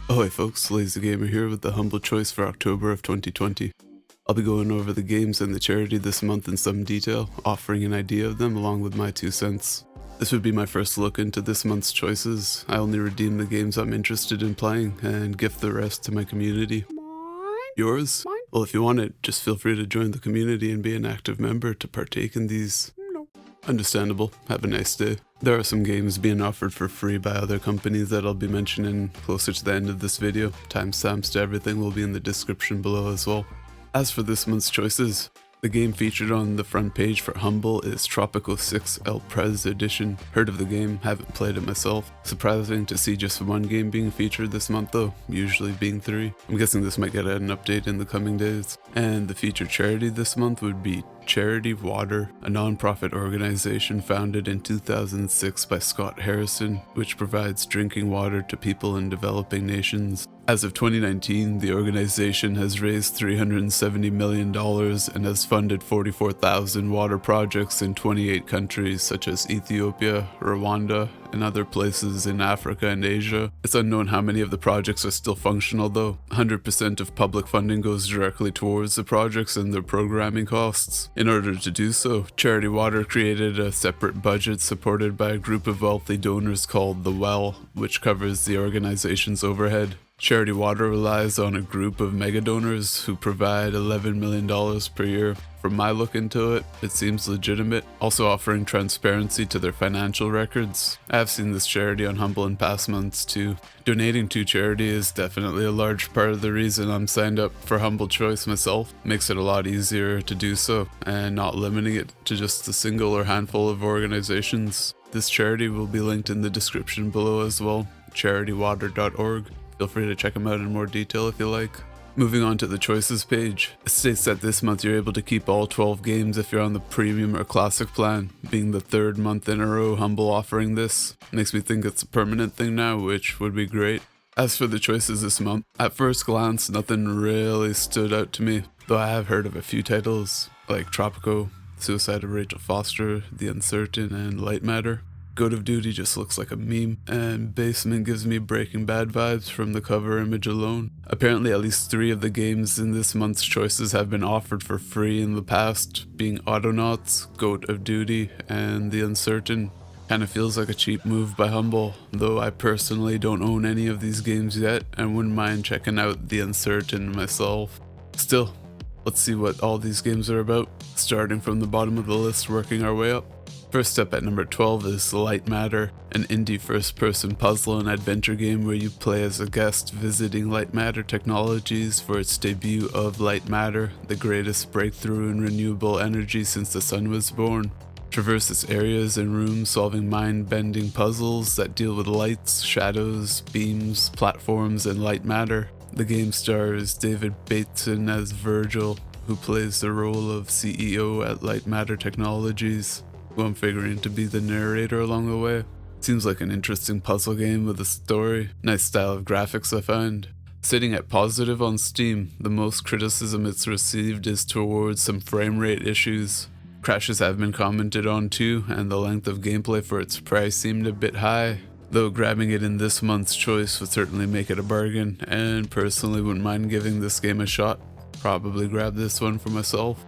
Ahoy folks, SYZYGY here with the humble choice for October of 2020. I'll be going over the games and the charity this month in some detail, offering an idea of them along with my 2 cents. This would be my first look into this month's choices. I only redeem the games I'm interested in playing and gift the rest to my community. Yours? Well, if you want it, just feel free to join the community and be an active member to partake in these. Understandable. Have a nice day. There are some games being offered for free by other companies that I'll be mentioning closer to the end of this video. Timestamps to everything will be in the description below as well. As for this month's choices, the game featured on the front page for Humble is Tropico 6 El Prez edition. Heard of the game, haven't played it myself. Surprising to see just one game being featured this month though, usually being 3. I'm guessing this might get an update in the coming days. And the featured charity this month would be Charity Water, a non-profit organization founded in 2006 by Scott Harrison, which provides drinking water to people in developing nations. As of 2019, the organization has raised $370 million and has funded 44,000 water projects in 28 countries such as Ethiopia, Rwanda, and other places in Africa and Asia. It's unknown how many of the projects are still functional though. 100% of public funding goes directly towards the projects and their programming costs. In order to do so, Charity Water created a separate budget supported by a group of wealthy donors called The Well, which covers the organization's overhead. Charity Water relies on a group of mega donors who provide $11 million per year. From my look into it, it seems legitimate, also offering transparency to their financial records. I have seen this charity on Humble in past months too. Donating to charity is definitely a large part of the reason I'm signed up for Humble Choice myself. Makes it a lot easier to do so, and not limiting it to just a single or handful of organizations. This charity will be linked in the description below as well, charitywater.org. Feel free to check them out in more detail if you like. Moving on to the choices page, it states that this month you're able to keep all 12 games if you're on the premium or classic plan, being the 3rd month in a row Humble offering this. Makes me think it's a permanent thing now, which would be great. As for the choices this month, at first glance nothing really stood out to me, though I have heard of a few titles like Tropico, Suicide of Rachel Foster, The Uncertain, and Lightmatter. Goat of Duty just looks like a meme, and Basement gives me Breaking Bad vibes from the cover image alone. Apparently at least 3 of the games in this month's choices have been offered for free in the past, being Autonauts, Goat of Duty, and The Uncertain. Kinda feels like a cheap move by Humble, though I personally don't own any of these games yet and wouldn't mind checking out The Uncertain myself. Still, let's see what all these games are about, starting from the bottom of the list working our way up. First up at number 12 is Lightmatter, an indie first-person puzzle and adventure game where you play as a guest visiting Lightmatter Technologies for its debut of Lightmatter, the greatest breakthrough in renewable energy since the sun was born. Traverse its areas and rooms solving mind-bending puzzles that deal with lights, shadows, beams, platforms, and light matter. The game stars David Bateson as Virgil, who plays the role of CEO at Lightmatter Technologies, who I'm figuring to be the narrator along the way. Seems like an interesting puzzle game with a story. Nice style of graphics I find. Sitting at positive on Steam, the most criticism it's received is towards some frame rate issues. Crashes have been commented on too, and the length of gameplay for its price seemed a bit high. Though grabbing it in this month's choice would certainly make it a bargain, and personally wouldn't mind giving this game a shot. Probably grab this one for myself.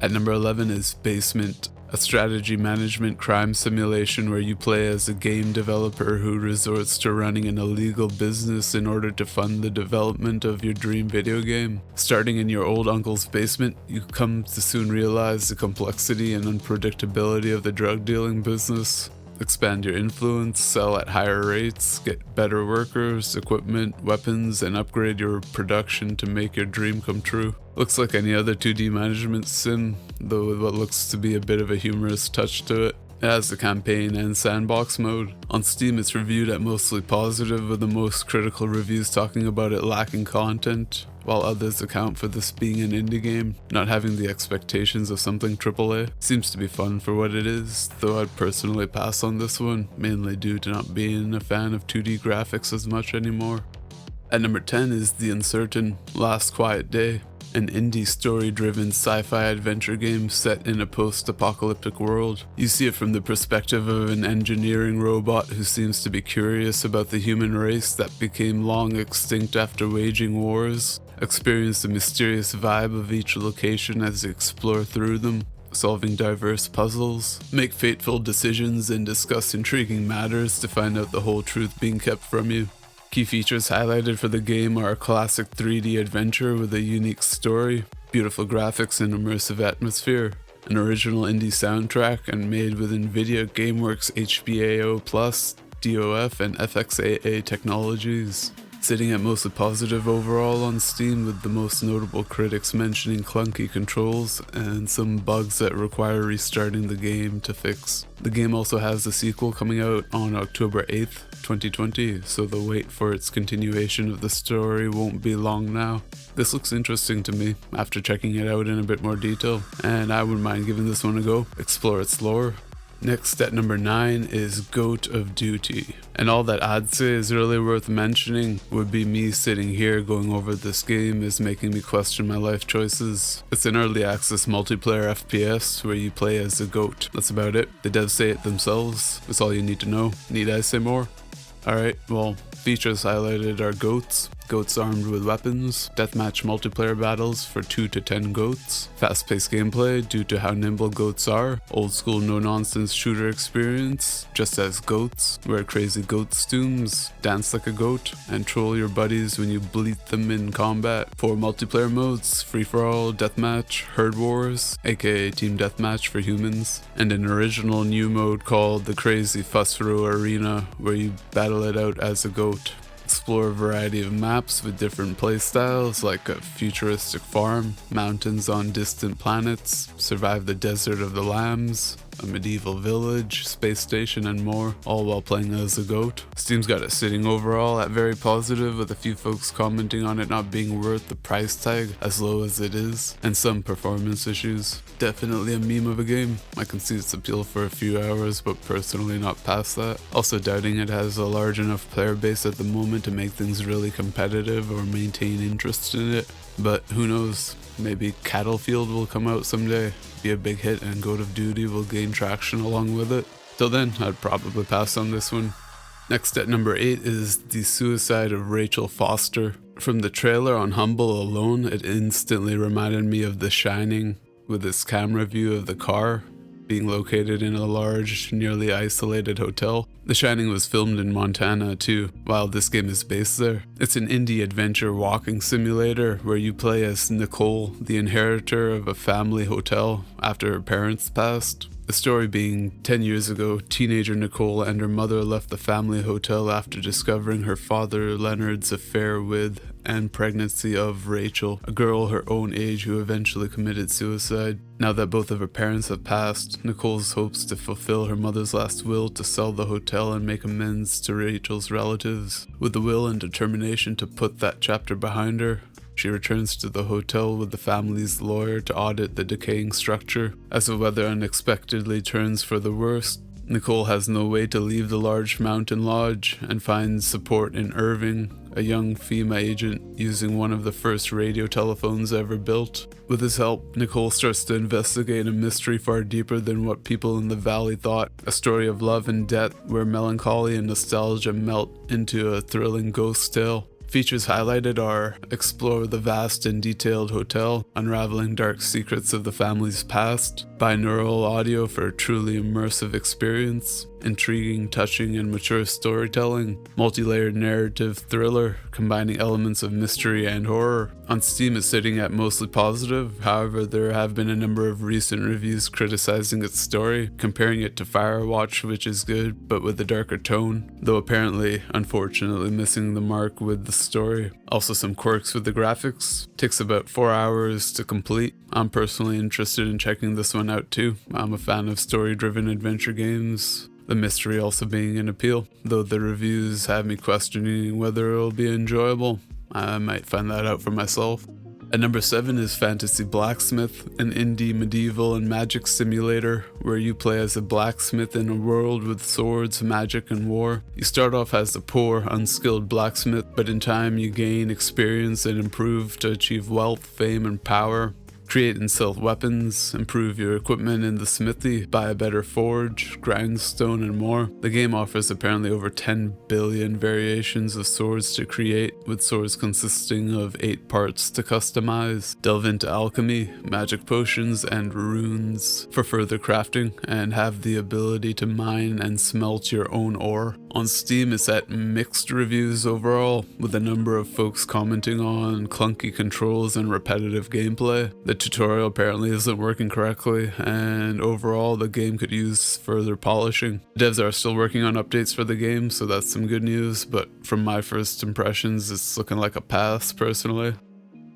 At number 11 is Basement, a strategy management crime simulation where you play as a game developer who resorts to running an illegal business in order to fund the development of your dream video game. Starting in your old uncle's basement, you come to soon realize the complexity and unpredictability of the drug dealing business. Expand your influence, sell at higher rates, get better workers, equipment, weapons, and upgrade your production to make your dream come true. Looks like any other 2D management sim, though with what looks to be a bit of a humorous touch to it. It has the campaign and sandbox mode. On Steam it's reviewed at mostly positive, with the most critical reviews talking about it lacking content, while others account for this being an indie game, not having the expectations of something AAA. Seems to be fun for what it is, though I'd personally pass on this one, mainly due to not being a fan of 2D graphics as much anymore. At number 10 is The Uncertain, Last Quiet Day. an indie story-driven sci-fi adventure game set in a post-apocalyptic world. You see it from the perspective of an engineering robot who seems to be curious about the human race that became long extinct after waging wars. Experience the mysterious vibe of each location as you explore through them, solving diverse puzzles, make fateful decisions, and discuss intriguing matters to find out the whole truth being kept from you. Key features highlighted for the game are a classic 3D adventure with a unique story, beautiful graphics and immersive atmosphere, an original indie soundtrack and made with NVIDIA GameWorks HBAO+, DOF, and FXAA technologies. Sitting at mostly positive overall on Steam, with the most notable critics mentioning clunky controls and some bugs that require restarting the game to fix. The game also has a sequel coming out on October 8th, 2020, so the wait for its continuation of the story won't be long now. This looks interesting to me after checking it out in a bit more detail, and I wouldn't mind giving this one a go, explore its lore. Next at number 9 is Goat of Duty, and all that I'd say is really worth mentioning would be me sitting here going over this game is making me question my life choices. It's an early access multiplayer FPS where you play as a goat. That's about it. The devs say it themselves. That's all you need to know. Need I say more? Alright, well, features highlighted are goats armed with weapons, deathmatch multiplayer battles for 2 to 10 goats, fast-paced gameplay due to how nimble goats are, old school no-nonsense shooter experience, just as goats, wear crazy goat stooms, dance like a goat, and troll your buddies when you bleat them in combat. 4 multiplayer modes, free-for-all, deathmatch, herd wars, aka team deathmatch for humans, and an original new mode called the Crazy Fussrow Arena where you battle it out as a goat. Explore a variety of maps with different playstyles like a futuristic farm, mountains on distant planets, survive the desert of the lambs, a medieval village, space station, and more, all while playing as a goat. Steam's got it sitting overall at very positive, with a few folks commenting on it not being worth the price tag as low as it is, and some performance issues. Definitely a meme of a game. I can see its appeal for a few hours, but personally not past that. Also doubting it has a large enough player base at the moment to make things really competitive or maintain interest in it, but who knows. Maybe Cattlefield will come out someday, be a big hit, and Goat of Duty will gain traction along with it. Till then, I'd probably pass on this one. Next at number 8 is The Suicide of Rachel Foster. From the trailer on Humble alone, it instantly reminded me of The Shining, with its camera view of the car being located in a large, nearly isolated hotel. The Shining was filmed in Montana too, while this game is based there. It's an indie adventure walking simulator where you play as Nicole, the inheritor of a family hotel after her parents passed. The story being 10 years ago, teenager Nicole and her mother left the family hotel after discovering her father Leonard's affair with and pregnancy of Rachel, a girl her own age who eventually committed suicide. Now that both of her parents have passed, Nicole's hopes to fulfill her mother's last will to sell the hotel and make amends to Rachel's relatives. With the will and determination to put that chapter behind her, she returns to the hotel with the family's lawyer to audit the decaying structure. As the weather unexpectedly turns for the worst, Nicole has no way to leave the large mountain lodge and finds support in Irving, a young FEMA agent using one of the first radio telephones ever built. With his help, Nicole starts to investigate a mystery far deeper than what people in the valley thought, a story of love and death where melancholy and nostalgia melt into a thrilling ghost tale. Features highlighted are explore the vast and detailed hotel, unraveling dark secrets of the family's past, binaural audio for a truly immersive experience, intriguing, touching, and mature storytelling, multi-layered narrative thriller combining elements of mystery and horror. On Steam it's sitting at mostly positive, however there have been a number of recent reviews criticizing its story, comparing it to Firewatch, which is good but with a darker tone, though apparently, unfortunately, missing the mark with the story. Also some quirks with the graphics. Takes about 4 hours to complete. I'm personally interested in checking this one out too. I'm a fan of story-driven adventure games, the mystery also being an appeal, though the reviews have me questioning whether it'll be enjoyable. I might find that out for myself. At number 7 is Fantasy Blacksmith, an indie medieval and magic simulator where you play as a blacksmith in a world with swords, magic, and war. You start off as a poor, unskilled blacksmith, but in time you gain experience and improve to achieve wealth, fame, and power. Create and sell weapons, improve your equipment in the smithy, buy a better forge, grindstone, and more. The game offers apparently over 10 billion variations of swords to create, with swords consisting of 8 parts to customize. Delve into alchemy, magic potions, and runes for further crafting, and have the ability to mine and smelt your own ore. On Steam, it's at mixed reviews overall, with a number of folks commenting on clunky controls and repetitive gameplay. The tutorial apparently isn't working correctly, and overall the game could use further polishing. Devs are still working on updates for the game, so that's some good news, but from my first impressions, it's looking like a pass personally.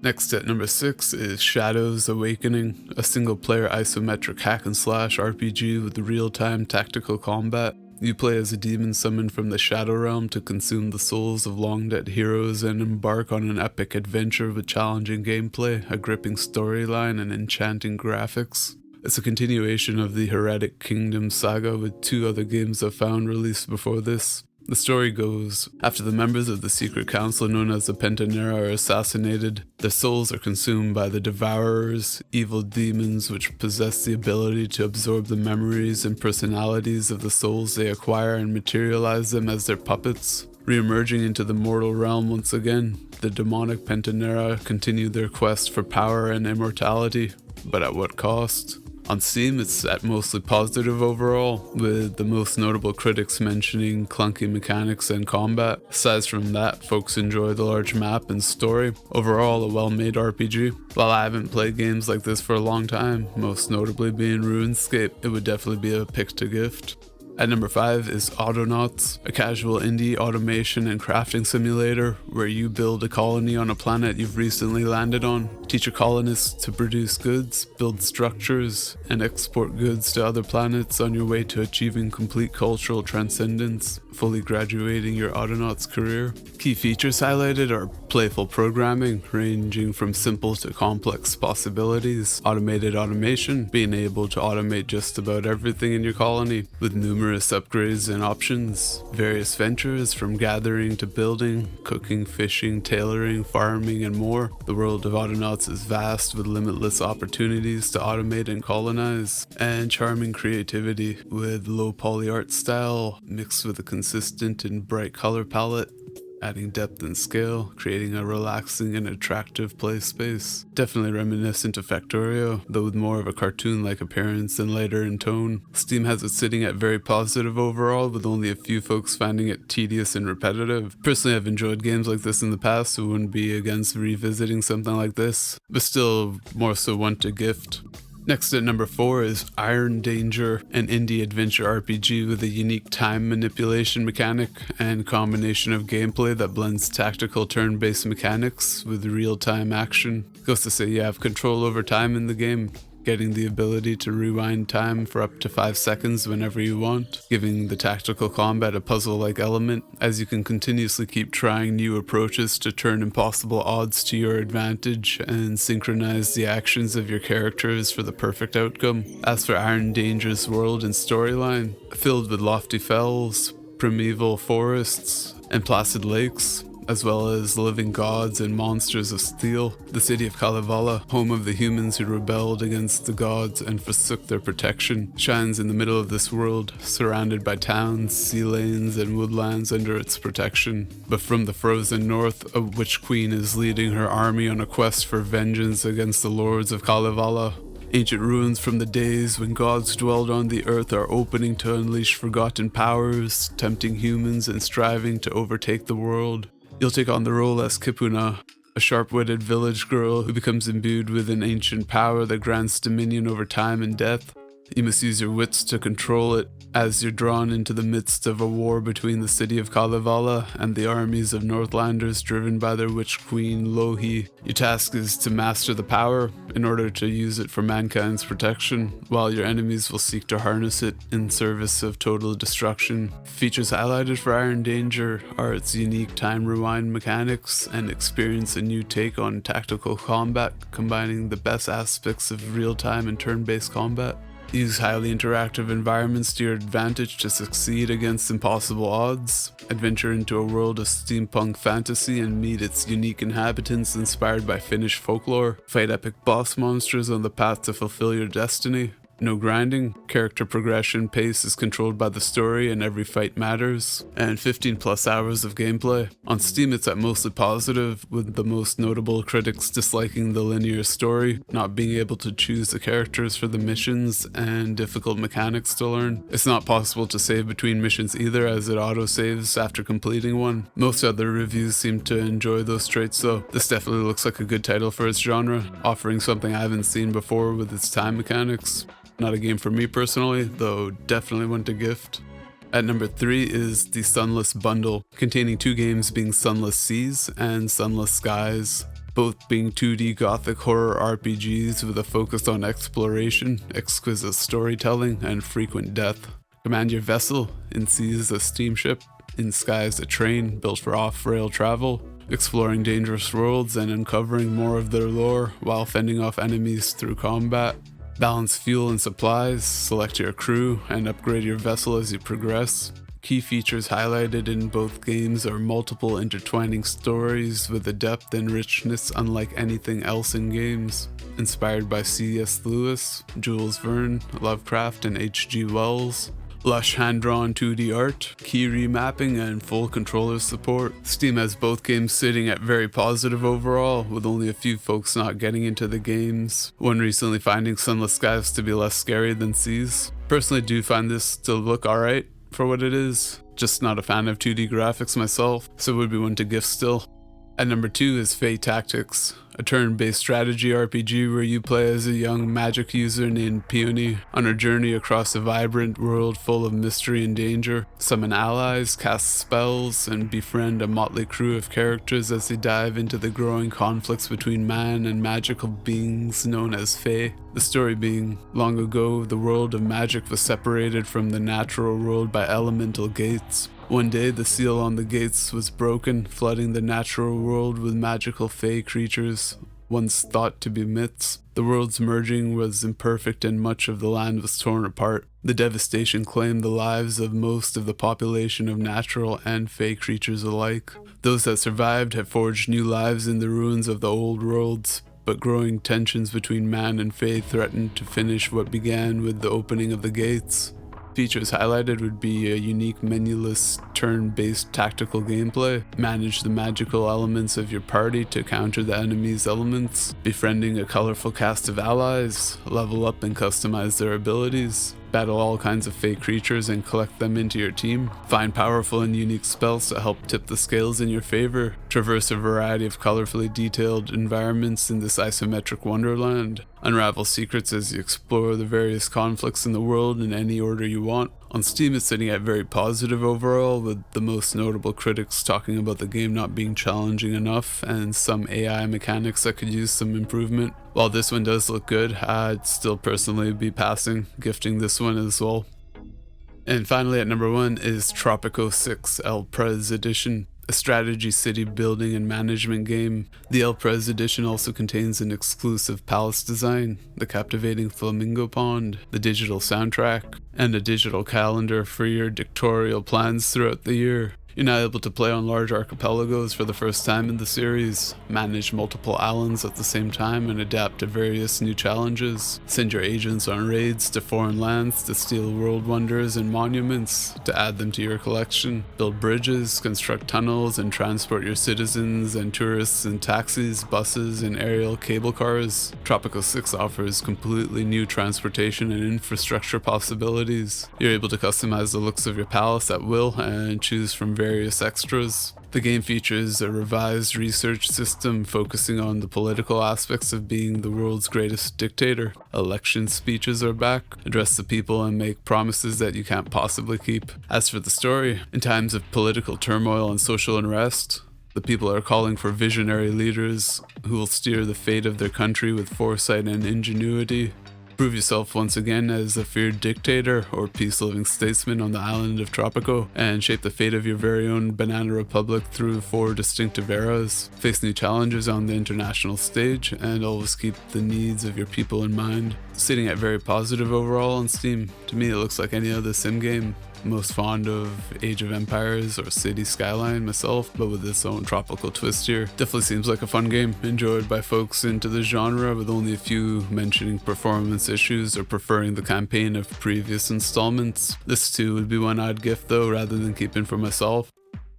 Next at number 6 is Shadows Awakening, a single-player isometric hack-and-slash RPG with real-time tactical combat. You play as a demon summoned from the Shadow Realm to consume the souls of long-dead heroes and embark on an epic adventure with challenging gameplay, a gripping storyline, and enchanting graphics. It's a continuation of the Heretic Kingdom saga, with 2 other games I've found released before this. The story goes, after the members of the secret council known as the Pentanera are assassinated, their souls are consumed by the Devourers, evil demons which possess the ability to absorb the memories and personalities of the souls they acquire and materialize them as their puppets. Re-emerging into the mortal realm once again, the demonic Pentanera continue their quest for power and immortality, but at what cost? On Steam, it's at mostly positive overall, with the most notable critics mentioning clunky mechanics and combat. Aside from that, folks enjoy the large map and story. Overall, a well-made RPG. While I haven't played games like this for a long time, most notably being RuneScape, it would definitely be a pick to gift. At number 5 is Autonauts, a casual indie automation and crafting simulator where you build a colony on a planet you've recently landed on. Teach your colonists to produce goods, build structures, and export goods to other planets on your way to achieving complete cultural transcendence, fully graduating your Autonauts career. Key features highlighted are playful programming, ranging from simple to complex possibilities, automated automation, being able to automate just about everything in your colony, with numerous upgrades and options, various ventures from gathering to building, cooking, fishing, tailoring, farming, and more. The world of Autonauts is vast, with limitless opportunities to automate and colonize, and charming creativity with low poly art style mixed with a consistent and bright color palette, adding depth and scale, creating a relaxing and attractive play space. Definitely reminiscent of Factorio, though with more of a cartoon-like appearance and lighter in tone. Steam has it sitting at very positive overall, with only a few folks finding it tedious and repetitive. Personally, I've enjoyed games like this in the past, so wouldn't be against revisiting something like this, but still more so one to gift. Next at number 4 is Iron Danger, an indie adventure RPG with a unique time manipulation mechanic and combination of gameplay that blends tactical turn-based mechanics with real-time action. Goes to say you have control over time in the game, getting the ability to rewind time for up to 5 seconds whenever you want, giving the tactical combat a puzzle-like element, as you can continuously keep trying new approaches to turn impossible odds to your advantage and synchronize the actions of your characters for the perfect outcome. As for Iron Danger's world and storyline, filled with lofty fells, primeval forests, and placid lakes, as well as living gods and monsters of steel, the city of Kalevala, home of the humans who rebelled against the gods and forsook their protection, shines in the middle of this world, surrounded by towns, sea lanes, and woodlands under its protection. But from the frozen north, a witch queen is leading her army on a quest for vengeance against the lords of Kalevala. Ancient ruins from the days when gods dwelled on the earth are opening to unleash forgotten powers, tempting humans and striving to overtake the world. You'll take on the role as Kipuna, a sharp-witted village girl who becomes imbued with an ancient power that grants dominion over time and death. You must use your wits to control it, As you're drawn into the midst of a war between the city of Kalevala and the armies of Northlanders driven by their witch queen Lohi, your task is to master the power in order to use it for mankind's protection, while your enemies will seek to harness it in service of total destruction. Features highlighted for Iron Danger are its unique time rewind mechanics and experience a new take on tactical combat, combining the best aspects of real-time and turn-based combat. Use highly interactive environments to your advantage to succeed against impossible odds. Adventure into a world of steampunk fantasy and meet its unique inhabitants inspired by Finnish folklore. Fight epic boss monsters on the path to fulfill your destiny. No grinding, character progression pace is controlled by the story and every fight matters, and 15 plus hours of gameplay. On Steam it's at mostly positive, with the most notable critics disliking the linear story, not being able to choose the characters for the missions, and difficult mechanics to learn. It's not possible to save between missions either, as it auto-saves after completing one. Most other reviews seem to enjoy those traits though. This definitely looks like a good title for its genre, offering something I haven't seen before with its time mechanics. Not a game for me personally, though definitely one to gift. At number 3 is the Sunless Bundle, containing 2 games being Sunless Seas and Sunless Skies, both being 2D gothic horror RPGs with a focus on exploration, exquisite storytelling, and frequent death. Command your vessel, in seas a steamship, in skies a train built for off-rail travel, exploring dangerous worlds and uncovering more of their lore while fending off enemies through combat. Balance fuel and supplies, select your crew, and upgrade your vessel as you progress. Key features highlighted in both games are multiple intertwining stories with a depth and richness unlike anything else in games. Inspired by C.S. Lewis, Jules Verne, Lovecraft, and H.G. Wells. Lush hand-drawn 2D art, key remapping, and full controller support. Steam has both games sitting at very positive overall, with only a few folks not getting into the games, one recently finding Sunless Skies to be less scary than Seas. Personally do find this to look alright for what it is, just not a fan of 2D graphics myself, so would be one to gift still. At number 2 is Fae Tactics, a turn-based strategy RPG where you play as a young magic user named Peony on a journey across a vibrant world full of mystery and danger. Summon allies, cast spells, and befriend a motley crew of characters as they dive into the growing conflicts between man and magical beings known as Fae. The story being, long ago, the world of magic was separated from the natural world by elemental gates. One day, the seal on the gates was broken, flooding the natural world with magical Fae creatures, once thought to be myths. The world's merging was imperfect and much of the land was torn apart. The devastation claimed the lives of most of the population of natural and Fae creatures alike. Those that survived have forged new lives in the ruins of the old worlds, but growing tensions between man and Fae threatened to finish what began with the opening of the gates. Features highlighted would be a unique menuless turn-based tactical gameplay, manage the magical elements of your party to counter the enemy's elements, befriending a colorful cast of allies, level up and customize their abilities, battle all kinds of Fae creatures and collect them into your team, find powerful and unique spells to help tip the scales in your favor, traverse a variety of colorfully detailed environments in this isometric wonderland, unravel secrets as you explore the various conflicts in the world in any order you want. On Steam it's sitting at very positive overall, with the most notable critics talking about the game not being challenging enough and some AI mechanics that could use some improvement. While this one does look good, I'd still personally be gifting this one as well. And finally at number 1 is Tropico 6 El Prez Edition, a strategy city building and management game. The El Prez edition also contains an exclusive palace design, the captivating flamingo pond, the digital soundtrack, and a digital calendar for your dictatorial plans throughout the year. You're now able to play on large archipelagos for the first time in the series, manage multiple islands at the same time and adapt to various new challenges, send your agents on raids to foreign lands to steal world wonders and monuments to add them to your collection, build bridges, construct tunnels, and transport your citizens and tourists in taxis, buses, and aerial cable cars. Tropico 6 offers completely new transportation and infrastructure possibilities. You're able to customize the looks of your palace at will and choose from various extras. The game features a revised research system focusing on the political aspects of being the world's greatest dictator. Election speeches are back, address the people and make promises that you can't possibly keep. As for the story, in times of political turmoil and social unrest, the people are calling for visionary leaders who will steer the fate of their country with foresight and ingenuity. Prove yourself once again as a feared dictator or peace-loving statesman on the island of Tropico, and shape the fate of your very own banana republic through 4 distinctive eras. Face new challenges on the international stage, and always keep the needs of your people in mind. Sitting at very positive overall on Steam. To me, it looks like any other sim game. Most fond of Age of Empires or City Skyline myself, but with its own tropical twist here. Definitely seems like a fun game, enjoyed by folks into the genre, with only a few mentioning performance issues or preferring the campaign of previous installments. This too would be one I'd gift though, rather than keeping for myself.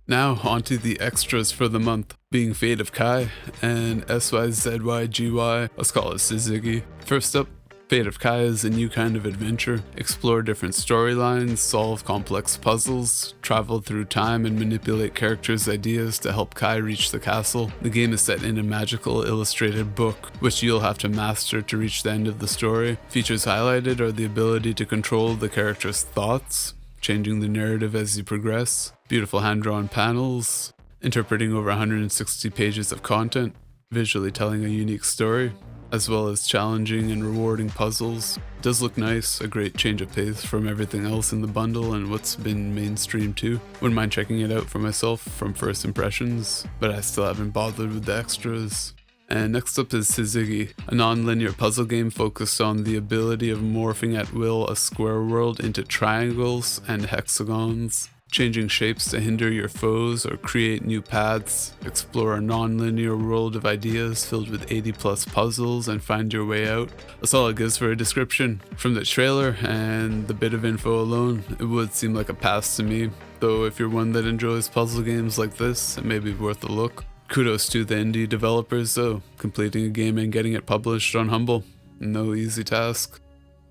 Now onto the extras for the month, being Fate of Kai and SYZYGY, let's call it SYZYGY. First up, Fate of Kai is a new kind of adventure. Explore different storylines, solve complex puzzles, travel through time and manipulate characters' ideas to help Kai reach the castle. The game is set in a magical illustrated book, which you'll have to master to reach the end of the story. Features highlighted are the ability to control the character's thoughts, changing the narrative as you progress, beautiful hand-drawn panels, interpreting over 160 pages of content, visually telling a unique story, as well as challenging and rewarding puzzles. It does look nice, a great change of pace from everything else in the bundle and what's been mainstream too. Wouldn't mind checking it out for myself from first impressions, but I still haven't bothered with the extras. And next up is SYZYGY, a non-linear puzzle game focused on the ability of morphing at will a square world into triangles and hexagons. Changing shapes to hinder your foes or create new paths, explore a non-linear world of ideas filled with 80 plus puzzles and find your way out. That's all it gives for a description. From the trailer and the bit of info alone, it would seem like a pass to me, though if you're one that enjoys puzzle games like this, it may be worth a look. Kudos to the indie developers though, completing a game and getting it published on Humble. No easy task.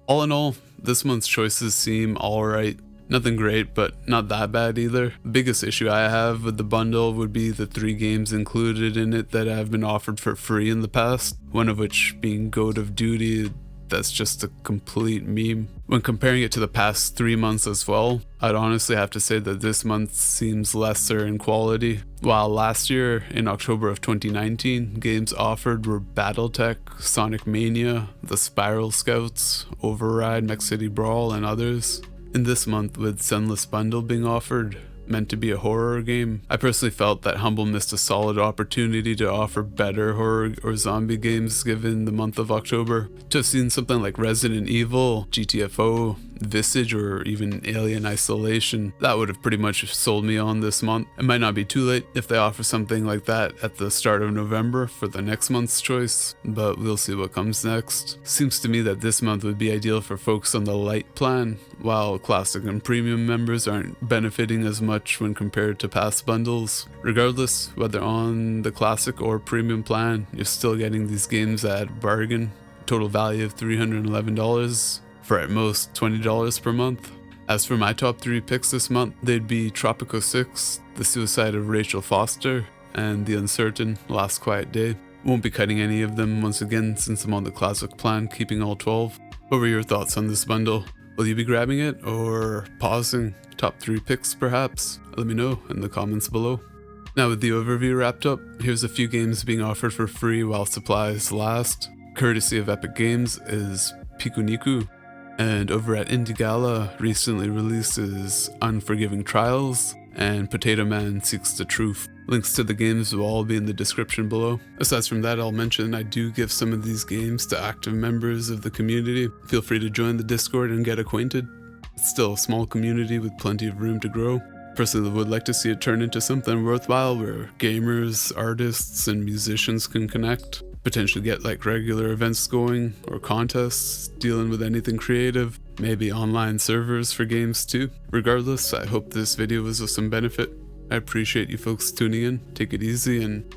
All in all, this month's choices seem alright. Nothing great, but not that bad either. The biggest issue I have with the bundle would be the 3 games included in it that have been offered for free in the past, one of which being Goat of Duty. That's just a complete meme. When comparing it to the past 3 months as well, I'd honestly have to say that this month seems lesser in quality. While last year, in October of 2019, games offered were Battletech, Sonic Mania, The Spiral Scouts, Override, Mech City Brawl, and others. In this month, with Sunless Bundle being offered, meant to be a horror game, I personally felt that Humble missed a solid opportunity to offer better horror or zombie games given the month of October. To have seen something like Resident Evil, GTFO, Visage, or even Alien Isolation, that would have pretty much sold me on this month. It might not be too late if they offer something like that at the start of November for the next month's choice, but we'll see what comes next. Seems to me that this month would be ideal for folks on the light plan, while classic and premium members aren't benefiting as much when compared to past bundles. Regardless, whether on the classic or premium plan, you're still getting these games at a bargain. Total value of $311 for at most $20 per month. As for my top 3 picks this month, they'd be Tropico 6, The Suicide of Rachel Foster, and The Uncertain Last Quiet Day. Won't be cutting any of them once again since I'm on the classic plan, keeping all 12. What were your thoughts on this bundle? Will you be grabbing it or pausing? Top 3 picks perhaps? Let me know in the comments below. Now with the overview wrapped up, here's a few games being offered for free while supplies last. Courtesy of Epic Games is Pikuniku, and over at Gala recently releases Unforgiving Trials and Potato Man Seeks the Truth. Links to the games will all be in the description below. Aside from that, I'll mention I do give some of these games to active members of the community. Feel free to join the Discord and get acquainted. It's still a small community with plenty of room to grow. Personally would like to see it turn into something worthwhile where gamers, artists, and musicians can connect. Potentially get like regular events going or contests dealing with anything creative, maybe online servers for games too. Regardless, I hope this video was of some benefit. I appreciate you folks tuning in. Take it easy and